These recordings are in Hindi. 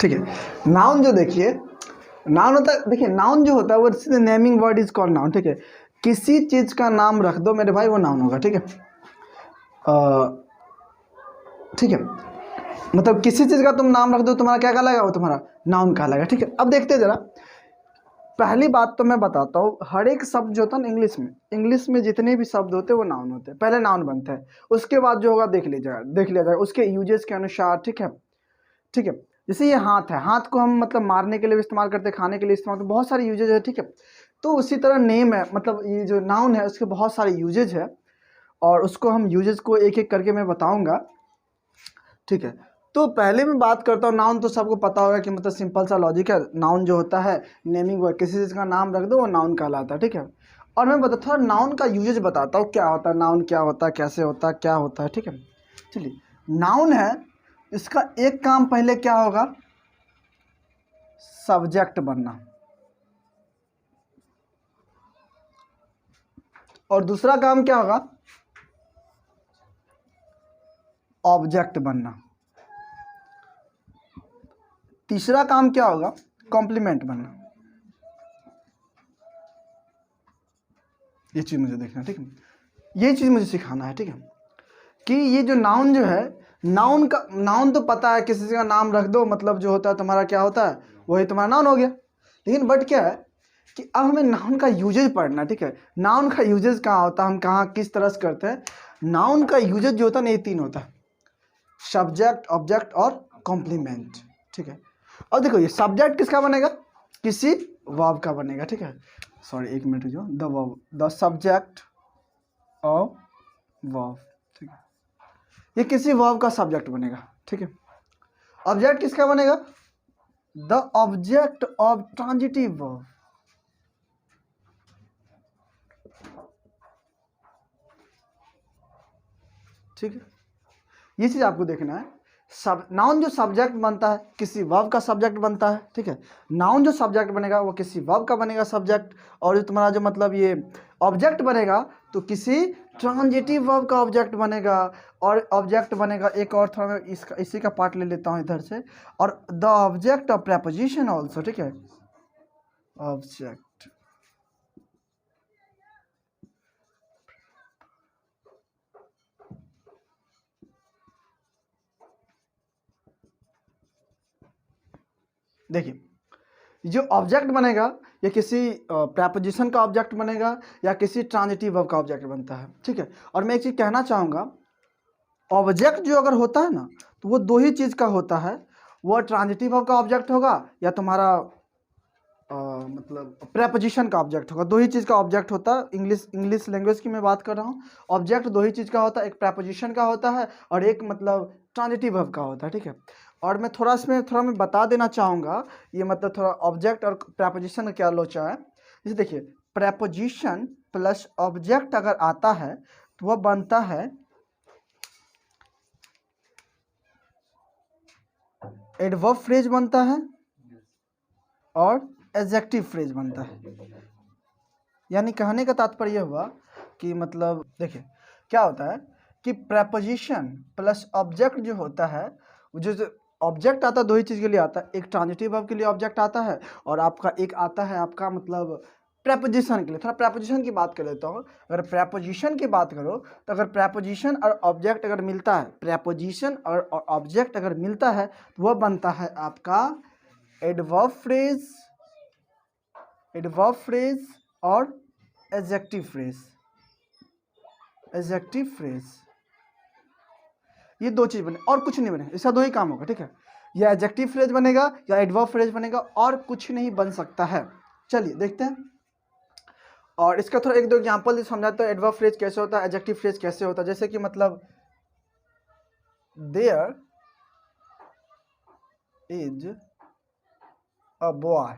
ठीक है। नाउन जो देखिए, नाउन होता है, देखिए नाउन जो होता है वो naming word is called noun. ठीक है, किसी चीज का नाम रख दो मेरे भाई, वो नाउन होगा। ठीक है, ठीक है, मतलब किसी चीज का तुम नाम रख दो, तुम्हारा क्या कहलाएगा, वो तुम्हारा नाउन कहलाएगा। ठीक है, अब देखते हैं जरा। पहली बात तो मैं बताता हूँ, हर एक शब्द जो होता है ना इंग्लिश में जितने भी शब्द होते हैं वो नाउन होते हैं, पहले नाउन बनता है, उसके बाद जो होगा देख लिया जाएगा उसके यूजेस के अनुसार। ठीक है, ठीक है, जैसे ये हाथ है, हाथ को हम मतलब मारने के लिए भी इस्तेमाल करते हैं, खाने के लिए इस्तेमाल करते हैं, बहुत सारे यूजेज है। ठीक है, तो उसी तरह नेम है, मतलब ये जो नाउन है उसके बहुत सारे यूजेज है, और उसको हम यूजेज को एक एक करके मैं बताऊंगा। ठीक है, तो पहले मैं बात करता हूँ नाउन। तो सबको पता होगा कि मतलब सिंपल सा लॉजिक है, नाउन जो होता है नेमिंग वर्ड, किसी चीज़ का नाम रख दो वो नाउन कहलाता है। ठीक है, और मैं बताता हूँ नाउन का यूजेज बताता हूँ, क्या होता है नाउन, क्या होता है, कैसे होता है, क्या होता है। ठीक है, चलिए, नाउन है, इसका एक काम पहले क्या होगा, सब्जेक्ट बनना, और दूसरा काम क्या होगा, ऑब्जेक्ट बनना, तीसरा काम क्या होगा, कॉम्प्लीमेंट बनना। ये चीज़ मुझे देखना है। ठीक है, ये चीज़ मुझे सिखाना है। ठीक है, कि ये जो नाउन जो है, नाउन तो पता है, किसी का नाम रख दो मतलब जो होता है तुम्हारा क्या होता है, वही तुम्हारा नाउन हो गया। लेकिन बट क्या है कि अब हमें नाउन का यूजेज पढ़ना है। ठीक है, नाउन का यूजेज कहाँ होता है, हम कहाँ किस तरह से करते हैं। नाउन का यूजेज जो होता है ना, ये तीन होता है, सब्जेक्ट, ऑब्जेक्ट और कॉम्प्लीमेंट। ठीक है, और देखो ये सब्जेक्ट किसका बनेगा, किसी वर्ब का बनेगा। ठीक है, सॉरी एक मिनट जो the verb, the subject of verb. ठीक है, ये किसी वर्ब का सब्जेक्ट बनेगा। ठीक है, ऑब्जेक्ट किसका बनेगा, the object of transitive verb. ठीक है, ये चीज आपको देखना है। सब नाउन जो सब्जेक्ट बनता है किसी वर्ब का सब्जेक्ट बनता है। ठीक है, नाउन जो सब्जेक्ट बनेगा वो किसी वर्ब का बनेगा सब्जेक्ट, और जो तुम्हारा जो मतलब ये ऑब्जेक्ट बनेगा तो किसी ट्रांजिटिव वर्ब का ऑब्जेक्ट बनेगा। और ऑब्जेक्ट बनेगा एक और, थोड़ा मैं इसका इसी का पार्ट ले लेता हूँ इधर से, और the object of preposition also. ठीक है, ऑब्जेक्ट, देखिए जो ऑब्जेक्ट बनेगा ये किसी प्रेपोजिशन का ऑब्जेक्ट बनेगा या किसी ट्रांजिटिव वर्ब का ऑब्जेक्ट बनता है। ठीक है, और मैं एक चीज़ कहना चाहूँगा, ऑब्जेक्ट जो अगर होता है ना तो वो दो ही चीज़ का होता है, वो ट्रांजिटिव वर्ब का ऑब्जेक्ट होगा या तुम्हारा मतलब प्रेपोजिशन का ऑब्जेक्ट होगा। दो ही चीज़ का ऑब्जेक्ट होता है, इंग्लिश लैंग्वेज की मैं बात कर रहा हूँ। ऑब्जेक्ट दो ही चीज़ का होता है, एक प्रेपोजिशन का होता है और एक मतलब ट्रांजिटिव वर्ब का होता है। ठीक है, और मैं थोड़ा मैं बता देना चाहूँगा, ये मतलब थोड़ा ऑब्जेक्ट और प्रेपोजिशन का क्या लोचा है। जैसे देखिए, प्रेपोजिशन प्लस ऑब्जेक्ट अगर आता है तो वह बनता है एडवर्ब फ्रेज बनता है और एडजेक्टिव फ्रेज बनता है। यानी कहने का तात्पर्य हुआ कि मतलब देखिए क्या होता है कि प्रेपोजिशन प्लस ऑब्जेक्ट जो होता है, जो ऑब्जेक्ट आता है दो ही चीज़ के लिए आता है, एक ट्रांजिटिव वर्ब के लिए ऑब्जेक्ट आता है और आपका एक आता है आपका मतलब प्रेपोजिशन के लिए। थोड़ा प्रेपोजिशन की बात कर लेता हूँ। अगर प्रेपोजिशन की बात करो तो अगर प्रेपोजिशन और ऑब्जेक्ट अगर मिलता है, प्रेपोजिशन और ऑब्जेक्ट अगर मिलता है तो वह बनता है आपका एडवर्ब फ्रेज, एडवर्ब फ्रेज और एडजेक्टिव फ्रेज। एडजेक्टिव फ्रेज, ये दो चीज बने और कुछ नहीं बने, इसका दो ही काम होगा। ठीक है, या एडजेक्टिव फ्रेज बनेगा या एडवर्ब फ्रेज बनेगा, और कुछ नहीं बन सकता है। चलिए देखते हैं, और इसका थोड़ा एक दो एग्जांपल समझाते हैं, एडवर्ब फ्रेज कैसे होता है, एडजेक्टिव फ्रेज कैसे होता है। जैसे कि मतलब there is a boy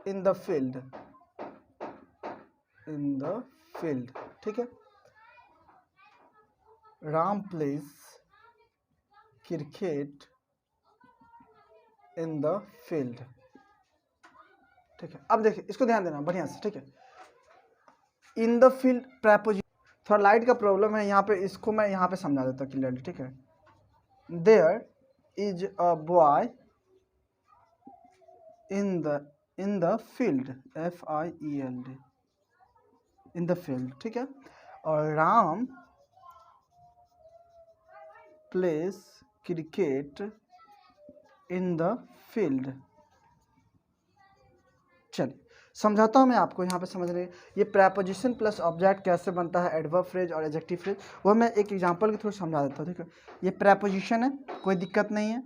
in the field, in the field. ठीक है, Ram plays cricket in the field. ठीक है, अब देखिए इसको ध्यान देना बढ़िया से। ठीक है, इन द फील्ड प्रेपोजिशन, थोड़ा लाइट का प्रॉब्लम है यहाँ पे, इसको मैं यहाँ पे समझा देता हूँ क्लियरली। ठीक है, there is a boy in the field, FIELD, in the field, ठीक है। और Ram places cricket in the field. चलिए समझाता हूँ मैं आपको, यहाँ पे समझ रहे हैं ये प्रेपोजिशन प्लस ऑब्जेक्ट कैसे बनता है, एडवर्ब फ्रेज और एडजेक्टिव फ्रेज, वो मैं एक एग्जांपल के थ्रू समझा देता हूँ, ठीक है। ये प्रेपोजिशन है, कोई दिक्कत नहीं है,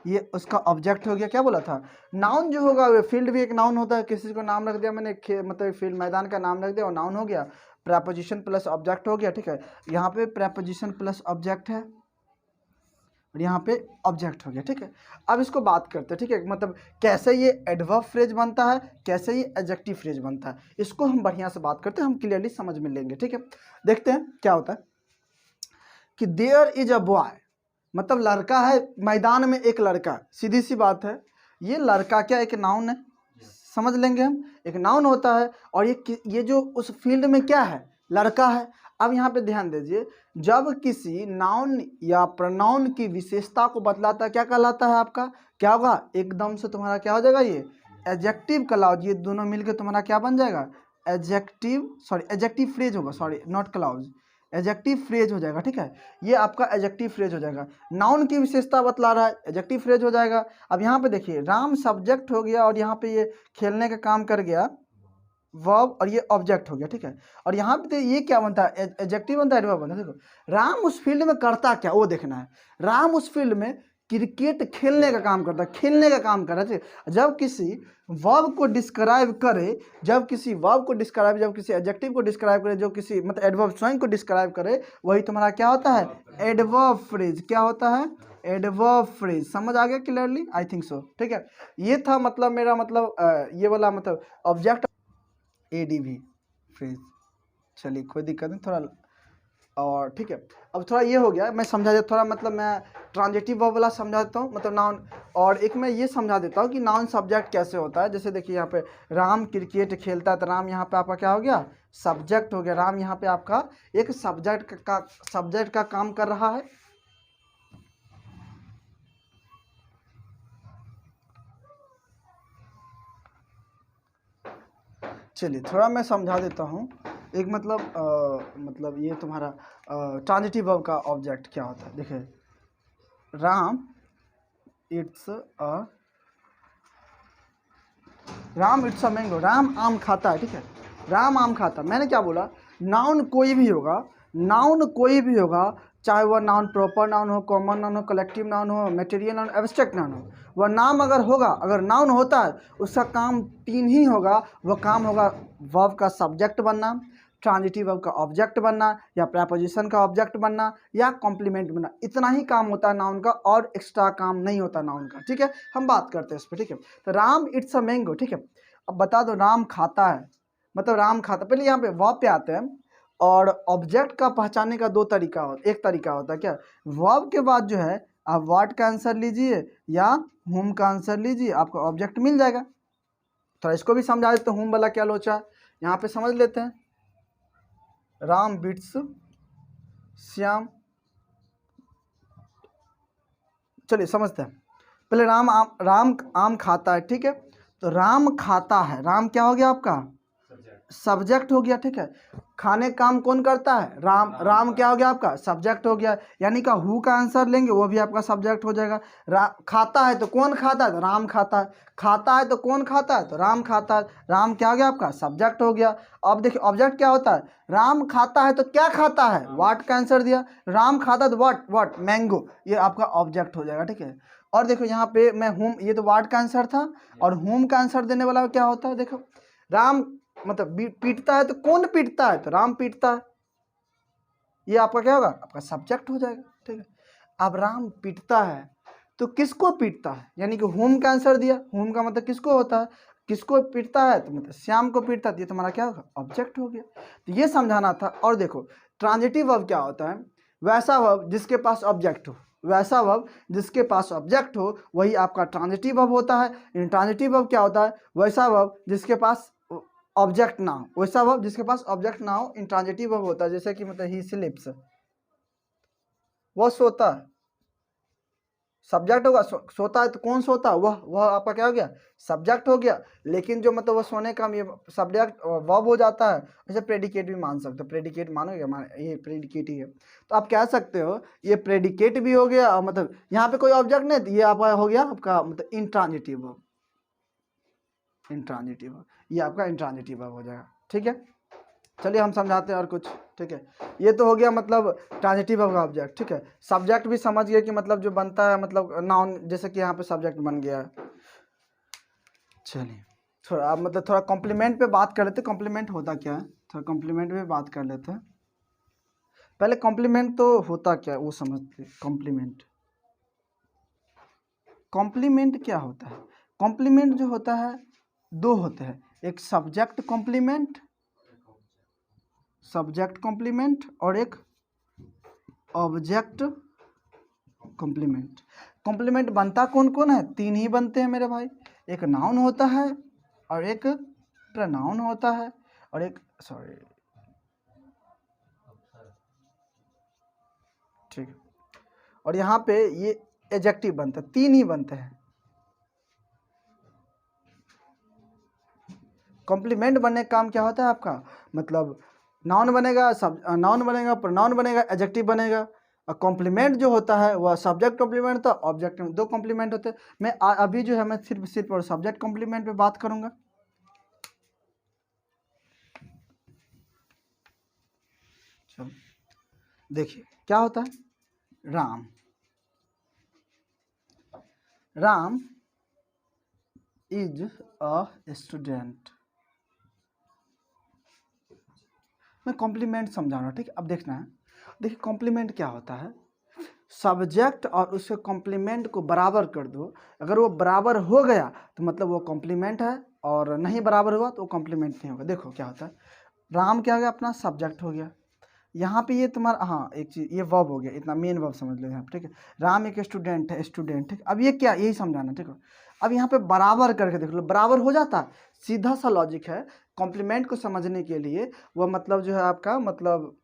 ये उसका ऑब्जेक्ट हो गया। क्या बोला था, नाउन जो होगा, फील्ड भी एक नाउन होता है, किसी को नाम रख दिया मैंने, मतलब फील्ड मैदान का नाम रख दिया और नाउन हो गया, प्रेपोजिशन प्लस ऑब्जेक्ट हो गया, ठीक है। यहाँ पे प्रेपोजिशन प्लस ऑब्जेक्ट है और यहाँ पे ऑब्जेक्ट हो गया, ठीक है। अब इसको बात करते हैं, ठीक है, मतलब कैसे ये एडवर्ब फ्रेज बनता है, कैसे ये एडजेक्टिव फ्रेज बनता है, इसको हम बढ़िया से बात करते हैं, हम क्लियरली समझ में लेंगे, ठीक है। देखते हैं क्या होता है कि देयर इज अ बॉय, मतलब लड़का है, मैदान में एक लड़का, सीधी सी बात है, ये लड़का क्या एक नाउन है, समझ लेंगे हम, एक नाउन होता है, और ये जो उस फील्ड में क्या है, लड़का है। अब यहाँ पे ध्यान दीजिए, जब किसी नाउन या प्रोनाउन की विशेषता को बतलाता है क्या कहलाता है आपका, क्या होगा, एकदम से तुम्हारा क्या हो जाएगा, ये एडजेक्टिव क्लाउज, ये दोनों मिलकर तुम्हारा क्या बन जाएगा, एडजेक्टिव फ्रेज होगा, sorry not clause, adjective phrase हो जाएगा, ठीक है। ये आपका एडजेक्टिव फ्रेज हो जाएगा, नाउन की विशेषता बतला रहा है, एडजेक्टिव फ्रेज हो जाएगा। अब यहाँ पे देखिए, राम सब्जेक्ट हो गया और यहाँ पे ये खेलने का काम कर गया वर्ब, और ये ऑब्जेक्ट हो गया, ठीक है। और यहाँ पे तो ये क्या बनता है, एडजेक्टिव बनता है, एडवर्ब बनता है। देखो राम उस फील्ड में करता क्या, वो देखना है, राम उस फील्ड में क्रिकेट खेलने का काम करता है, खेलने का काम कर रहा है, ठीक है। जब किसी वर्ब को डिस्क्राइब करे, जब किसी वर्ब को डिस्क्राइब, जब किसी एडजेक्टिव को डिस्क्राइब करे, जो किसी मतलब एडवर्ब स्वयं को डिस्क्राइब करे, वही तुम्हारा क्या होता है, एडवर्ब फ्रेज। क्या होता है, एडवर्ब फ्रेज। समझ आ गया क्लियरली, आई थिंक सो, ठीक है। ये था मतलब मेरा मतलब ये वाला मतलब ऑब्जेक्ट ADV फ्रेज। चलिए कोई दिक्कत नहीं, थोड़ा और ठीक है। अब थोड़ा ये हो गया, मैं समझा देता, थोड़ा मतलब मैं ट्रांजिटिव वर्ब वाला समझा देता हूँ, मतलब नाउन, और एक मैं ये समझा देता हूँ कि नाउन सब्जेक्ट कैसे होता है। जैसे देखिए यहाँ पे राम क्रिकेट खेलता है, तो राम यहाँ पे आपका क्या हो गया, सब्जेक्ट हो गया, राम यहाँ पे आपका एक सब्जेक्ट का काम कर रहा है। चलिए थोड़ा मैं समझा देता हूँ, एक मतलब ये तुम्हारा ट्रांजिटिव वर्ब का ऑब्जेक्ट क्या होता है। देखिए Ram it's a mango, Ram आम खाता है, ठीक है, राम आम खाता है। मैंने क्या बोला, नाउन कोई भी होगा, नाउन कोई भी होगा, चाहे वह नाउन प्रॉपर नाउन हो, कॉमन नाउन हो, कलेक्टिव नाउन हो, मटेरियल नाउन, एब्स्ट्रैक्ट नाउन हो, वह नाम अगर होगा, अगर नाउन होता है, उसका काम 3 ही होगा। वह काम होगा वर्ब का सब्जेक्ट बनना, ट्रांजिटिव वर्ब का ऑब्जेक्ट बनना, या प्रेपोजिशन का ऑब्जेक्ट बनना, या कॉम्प्लीमेंट बनना। इतना ही काम होता है नाउन का, और एक्स्ट्रा काम नहीं होता नाउन का, ठीक है। हम बात करते हैं इस पर, ठीक है। तो राम इट्स अ मैंगो, ठीक है। अब बता दो, राम खाता है, मतलब राम खाता, पहले यहाँ पे वर्ब पे आते हैं। और ऑब्जेक्ट का पहचानने का दो तरीका होता, एक तरीका होता है क्या, वर्ब के बाद जो है आप व्हाट का आंसर लीजिए या हुम का आंसर लीजिए, आपको ऑब्जेक्ट मिल जाएगा। थोड़ा इसको भी समझा देते हैं, हुम वाला क्या लोचा है, यहाँ पे समझ लेते हैं। राम बिट्स श्याम, चलिए समझते हैं पहले। राम आम खाता है, ठीक है। तो राम खाता है, राम क्या हो गया आपका, सब्जेक्ट हो गया, ठीक है। खाने काम कौन करता है, राम, राम क्या हो गया आपका, सब्जेक्ट हो गया, यानी का हु का आंसर लेंगे, वो भी आपका सब्जेक्ट हो जाएगा। खाता है तो कौन खाता है, तो राम खाता है, खाता है तो कौन खाता है, तो राम खाता है, राम क्या हो गया आपका, सब्जेक्ट हो गया। अब देखिए ऑब्जेक्ट क्या होता है, राम खाता है तो क्या खाता है, व्हाट का आंसर दिया, राम खाता है तो व्हाट मैंगो, ये आपका ऑब्जेक्ट हो जाएगा, ठीक है। और देखो यहाँ पे मैं हुम, ये तो व्हाट का आंसर था, और हुम का आंसर देने वाला क्या होता है, देखो राम मतलब पीटता है तो कौन पीटता है, तो राम पीटता है, ये आपका क्या होगा, आपका सब्जेक्ट हो जाएगा, ठीक है। अब राम पीटता है तो किसको पीटता है, यानी कि होम का आंसर दिया, होम का मतलब किसको होता है, किसको पीटता है, तो मतलब श्याम को पीटता है, ये तुम्हारा क्या होगा, ऑब्जेक्ट हो गया। तो ये समझाना था। और देखो ट्रांजिटिव वर्ब क्या होता है, वैसा वर्ब जिसके पास ऑब्जेक्ट हो, वैसा वर्ब जिसके पास ऑब्जेक्ट हो वही आपका ट्रांजिटिव वर्ब होता है। इंट्रांजिटिव वर्ब क्या होता है, वैसा वर्ब जिसके पास ऑब्जेक्ट ना हो, वैसा वर्ब जिसके पास ऑब्जेक्ट ना हो इंट्रांजिटिव वर्ब होता है। जैसे कि मतलब ही स्लिप्स, वो सोता है, सब्जेक्ट होगा, सोता है तो कौन सोता, वह आपका क्या हो गया, सब्जेक्ट हो गया। लेकिन जो मतलब वो सोने का ये सब्जेक्ट वर्ब हो जाता है। जैसे प्रेडिकेट भी मान सकते हो, प्रेडिकेट मानोगे, ये प्रेडिकेट ही है। तो आप कह सकते हो ये प्रेडिकेट भी हो गया, और मतलब यहाँ पे कोई ऑब्जेक्ट नहीं, तो ये आपका हो गया आपका मतलब इंट्रांजिटिव वर्ब, इंट्रांजिटिव वर्ब, ये आपका इंट्रांजिटिव वर्ब हो जाएगा। ठीक है, चलिए हम समझाते हैं और कुछ। ठीक है, ये तो हो गया मतलब ट्रांजिटिव वर्ब का ऑब्जेक्ट। ठीक है, सब्जेक्ट भी समझ गए कि मतलब जो बनता है मतलब नाउन, जैसे कि यहाँ पे सब्जेक्ट बन गया है। चलिए थोड़ा अब मतलब थोड़ा कॉम्प्लीमेंट पे बात कर लेते हैं, कॉम्प्लीमेंट होता क्या है, थोड़ा कॉम्प्लीमेंट पे बात कर लेते हैं। पहले कॉम्प्लीमेंट तो होता क्या है वो समझते हैं। कॉम्प्लीमेंट, कॉम्प्लीमेंट क्या होता है? कॉम्प्लीमेंट जो होता है दो होते हैं, एक सब्जेक्ट कॉम्प्लीमेंट, सब्जेक्ट कॉम्प्लीमेंट, और एक ऑब्जेक्ट कॉम्प्लीमेंट। कॉम्प्लीमेंट बनता कौन कौन है? तीन ही बनते हैं मेरे भाई, एक नाउन होता है, और एक प्रनाउन होता है, और एक सॉरी, ठीक है, और यहाँ पे ये एडजेक्टिव बनता है, तीन ही बनते हैं। कॉम्प्लीमेंट बनने का काम क्या होता है आपका, मतलब नाउन बनेगा, सब नाउन बनेगा, प्रोनाउन बनेगा, एडजेक्टिव बनेगा। और कॉम्प्लीमेंट जो होता है वह सब्जेक्ट कॉम्प्लीमेंट होता है, ऑब्जेक्ट, दो कॉम्प्लीमेंट होते हैं। मैं अभी जो है मैं सिर्फ और सब्जेक्ट कॉम्प्लीमेंट पे बात करूंगा। चलो देखिए क्या होता है, Ram, Ram is a student. मैं कॉम्प्लीमेंट समझा रहा हूँ, ठीक है। अब देखना है, देखिए कॉम्प्लीमेंट क्या होता है, सब्जेक्ट और उसके कॉम्प्लीमेंट को बराबर कर दो। अगर वो बराबर हो गया तो मतलब वो कॉम्प्लीमेंट है, और नहीं बराबर हुआ तो वो कॉम्प्लीमेंट नहीं होगा। देखो क्या होता है, राम क्या हो गया, अपना सब्जेक्ट हो गया। यहाँ पे ये तुम्हारा, हाँ एक चीज़, ये वर्ब हो गया, इतना मेन वर्ब समझ लो यहाँ पे, ठीक है। राम एक स्टूडेंट है, स्टूडेंट, ठीक। अब ये क्या, यही समझाना, ठीक है। अब यहाँ पे बराबर करके देख लो, बराबर हो जाता है, सीधा सा लॉजिक है। कॉम्प्लीमेंट को समझने के लिए वह मतलब जो है आपका मतलब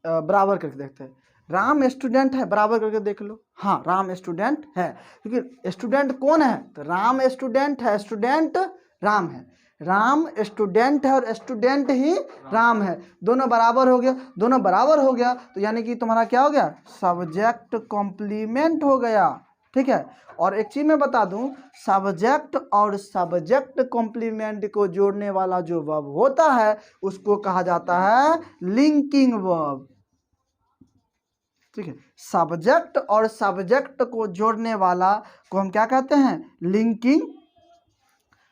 बराबर करके देखते हैं। राम स्टूडेंट है, बराबर करके देख लो, हाँ राम स्टूडेंट है, क्योंकि स्टूडेंट कौन है, तो राम स्टूडेंट है, स्टूडेंट राम है, राम स्टूडेंट है और स्टूडेंट ही राम है। दोनों बराबर हो गया, दोनों बराबर हो गया तो यानी कि तुम्हारा क्या हो गया, सब्जेक्ट कॉम्प्लीमेंट हो गया। ठीक है, और एक चीज मैं बता दूं, सब्जेक्ट और सब्जेक्ट कॉम्प्लीमेंट को जोड़ने वाला जो वर्ब होता है उसको कहा जाता है लिंकिंग वर्ब। ठीक है, सब्जेक्ट और सब्जेक्ट को जोड़ने वाला को हम क्या कहते हैं, लिंकिंग।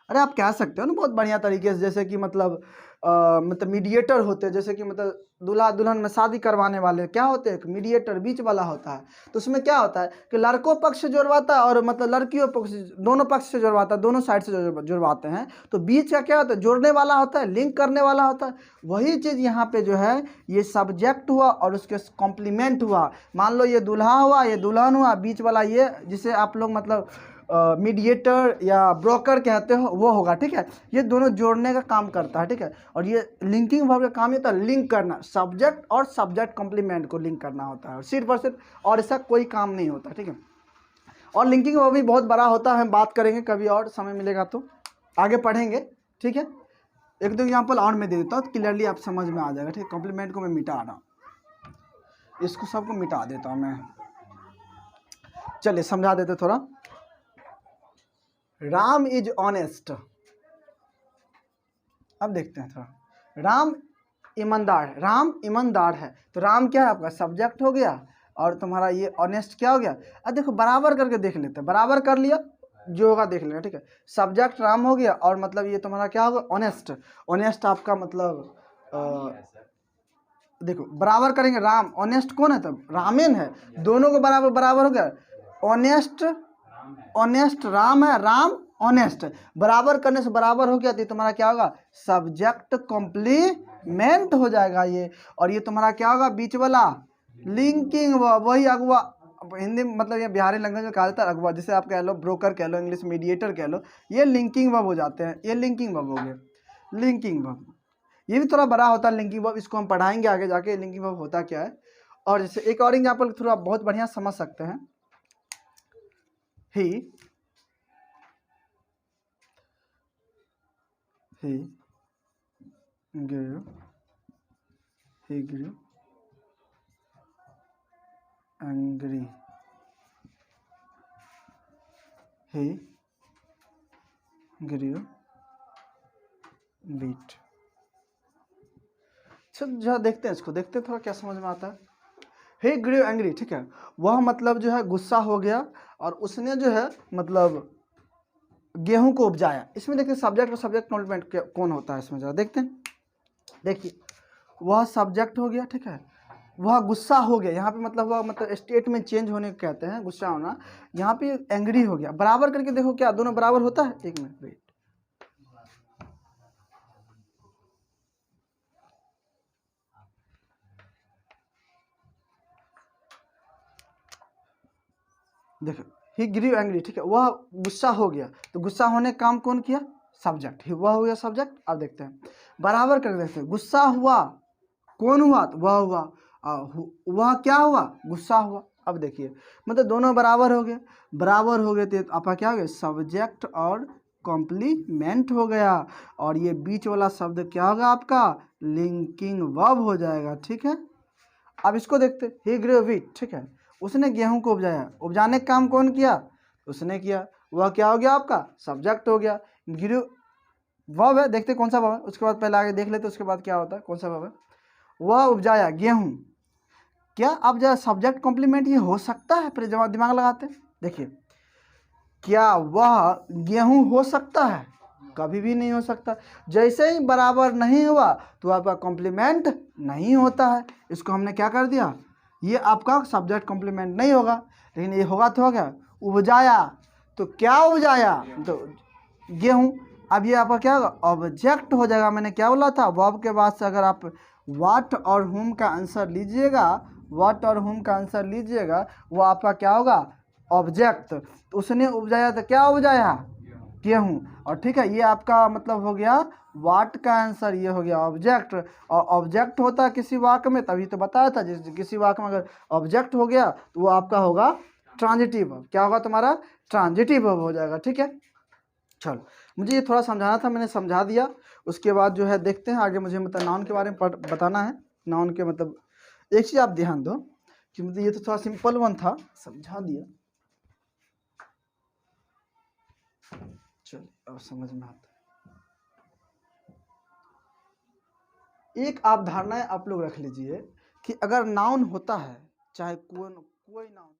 अरे आप कह सकते हो ना बहुत बढ़िया तरीके से, जैसे कि मतलब मतलब मीडिएटर होते हैं, जैसे कि मतलब दूल्हा दुल्हन में शादी करवाने वाले क्या होते हैं, एक मीडिएटर बीच वाला होता है। तो उसमें क्या होता है कि लड़कों पक्ष से जुड़वाता है और मतलब लड़कियों पक्ष, दोनों पक्ष से जुड़वाता है, दोनों साइड से जुड़वाते हैं। तो बीच का क्या होता है, जोड़ने वाला होता है, लिंक करने वाला होता है। वही चीज़ यहाँ पे जो है, ये सब्जेक्ट हुआ और उसके कॉम्प्लीमेंट हुआ। मान लो ये दूल्हा हुआ, ये दुल्हन हुआ, बीच वाला ये जिसे आप लोग मतलब मीडिएटर या ब्रोकर कहते हो वो होगा। ठीक है, ये दोनों जोड़ने का काम करता है। ठीक है, और ये लिंकिंग वर्ब का काम ये होता है लिंक करना, सब्जेक्ट और सब्जेक्ट कॉम्प्लीमेंट को लिंक करना होता है, सिर्फ और सिर्फ, और ऐसा कोई काम नहीं होता। ठीक है, और लिंकिंग वर्ब भी बहुत बड़ा होता है, हम बात करेंगे कभी और समय मिलेगा तो आगे पढ़ेंगे। ठीक है, एक दो एग्जाम्पल और मैं दे देता हूँ, क्लियरली आप समझ में आ जाएगा। ठीक है, कॉम्प्लीमेंट को मैं मिटा रहा हूँ, इसको सबको मिटा देता हूँ मैं। चलिए समझा देते थोड़ा। राम इज ऑनेस्ट, अब देखते हैं थोड़ा, राम ईमानदार, राम ईमानदार है, तो राम क्या है आपका सब्जेक्ट हो गया, और तुम्हारा ये ऑनेस्ट क्या हो गया। अब देखो बराबर करके देख लेते हैं, बराबर कर लिया जो होगा देख लेना। ठीक है, सब्जेक्ट राम हो गया और मतलब ये तुम्हारा क्या होगा, ऑनेस्ट। ऑनेस्ट आपका मतलब देखो बराबर करेंगे, राम ऑनेस्ट कौन है, तब रामेन है, दोनों को बराबर बराबर हो गया। ऑनेस्ट, ऑनेस्ट राम है, राम ऑनेस्ट है, बराबर करने से बराबर हो गया तो तुम्हारा क्या होगा, सब्जेक्ट कॉम्प्लीमेंट हो जाएगा ये। और ये तुम्हारा क्या होगा, बीच वाला लिंकिंग वर्ब, वही अगवा, हिंदी मतलब ये बिहारी लैंग्वेज में कहा जाता है अगवा, जिसे आप कह लो ब्रोकर कह लो, इंग्लिश मीडिएटर कह लो, ये लिंकिंग वर्ब हो जाते हैं। ये लिंकिंग वर्ब हो गया, लिंकिंग वर्ब। ये भी थोड़ा बड़ा होता है लिंकिंग वर्ब, इसको हम पढ़ाएंगे आगे जाके लिंकिंग वर्ब होता क्या है। और जैसे एक और एग्जाम्पल थोड़ा बहुत बढ़िया समझ सकते हैं, he grew angry, he grew beat। चल जरा देखते हैं इसको, देखते हैं थोड़ा क्या समझ में आता है। he grew angry, ठीक है, वह मतलब जो है गुस्सा हो गया और उसने जो है मतलब गेहूं को उपजाया। इसमें देखिए सब्जेक्ट और सब्जेक्ट कॉम्प्लीमेंट कौन होता है इसमें, जरा देखते हैं। देखिए वह सब्जेक्ट हो गया, ठीक है, वह गुस्सा हो गया, यहाँ पे मतलब वह मतलब स्टेट में चेंज होने को कहते हैं, गुस्सा होना। यहाँ पे एंग्री हो गया, बराबर करके देखो क्या दोनों बराबर होता है। एक मिनट वेट, देखो ही ग्रीव एंग्री, ठीक है, वह गुस्सा हो गया, तो गुस्सा होने का काम कौन किया, सब्जेक्ट, वह हो गया सब्जेक्ट। अब देखते हैं बराबर कर देखते हैं, गुस्सा हुआ कौन हुआ, तो वह हुआ, वह क्या हुआ, गुस्सा हुआ। अब देखिए मतलब दोनों बराबर हो गए, बराबर हो गए तो आपका क्या हो गया, सब्जेक्ट और कॉम्प्लीमेंट हो गया, और ये बीच वाला शब्द क्या होगा आपका, लिंकिंग वर्ब हो जाएगा, ठीक है। अब इसको देखते, ही ग्रेव व्हीट, ठीक है, उसने गेहूं को उपजाया, उपजाने का काम कौन किया, उसने किया, वह क्या हो गया आपका, सब्जेक्ट हो गया। ग्रेव वर्ब है, देखते कौन सा वर्ब है, उसके बाद पहले आगे देख लेते उसके बाद क्या होता है, कौन सा वर्ब है। वह उपजाया गेहूं, क्या अब जरा सब्जेक्ट कॉम्प्लीमेंट ये हो सकता है, फिर जब दिमाग लगाते हैं देखिए, क्या वह गेहूं हो सकता है, कभी भी नहीं हो सकता। जैसे ही बराबर नहीं हुआ तो आपका कॉम्प्लीमेंट नहीं होता है, इसको हमने क्या कर दिया, ये आपका सब्जेक्ट कॉम्प्लीमेंट नहीं होगा, लेकिन ये होगा तो हो गया, उपजाया, तो क्या उपजाया, तो गेहूं। अब ये आपका क्या होगा, ऑब्जेक्ट हो जाएगा। मैंने क्या बोला था, वर्ब के बाद से अगर आप व्हाट और हुम का आंसर लीजिएगा, व्हाट और हुम का आंसर लीजिएगा, वो आपका क्या होगा, ऑब्जेक्ट। तो उसने उपजाया तो क्या उपजाया, गेहूं, और ठीक है ये आपका मतलब हो गया व्हाट का आंसर, ये हो गया ऑब्जेक्ट। और ऑब्जेक्ट होता है किसी वाक्य में, तभी तो बताया था, जिस किसी वाक्य में अगर ऑब्जेक्ट हो गया तो वो आपका होगा ट्रांजिटिव वर्ब। क्या होगा तुम्हारा, ट्रांजिटिव वर्ब हो जाएगा, ठीक है। चलो मुझे ये थोड़ा समझाना था, मैंने समझा दिया। उसके बाद जो है देखते हैं आगे, मुझे मतलब नाउन के बारे में बताना है। नाउन के मतलब एक चीज़ आप ध्यान दो कि मतलब ये तो थोड़ा सिंपल वन था, समझा दिया। चलिए अब समझ में आता है। एक आप धारणाएं आप लोग रख लीजिए कि अगर नाउन होता है, चाहे कोई नाउन